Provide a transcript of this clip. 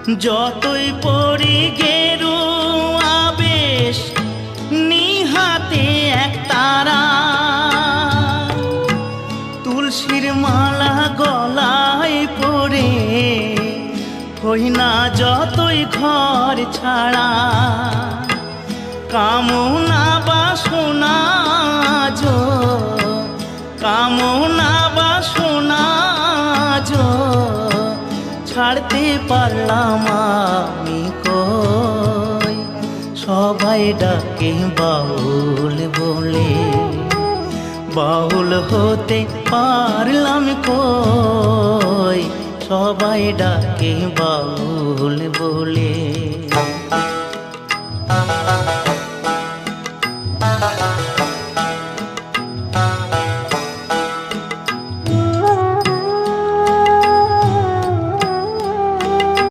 যতই পড়ি গেরুয়া বেশ নিহাতে এক তারা, তুলসীর মালা গলায় পরে হই না যতই ঘর ছাড়া। কামনা বাসনা কামনা বাসনা ছাড়তে পারলাম আমি কই। সবাই ডাকে বাউল বলে, বাউল হতে পারলাম কই। সবাই ডাকে বাউল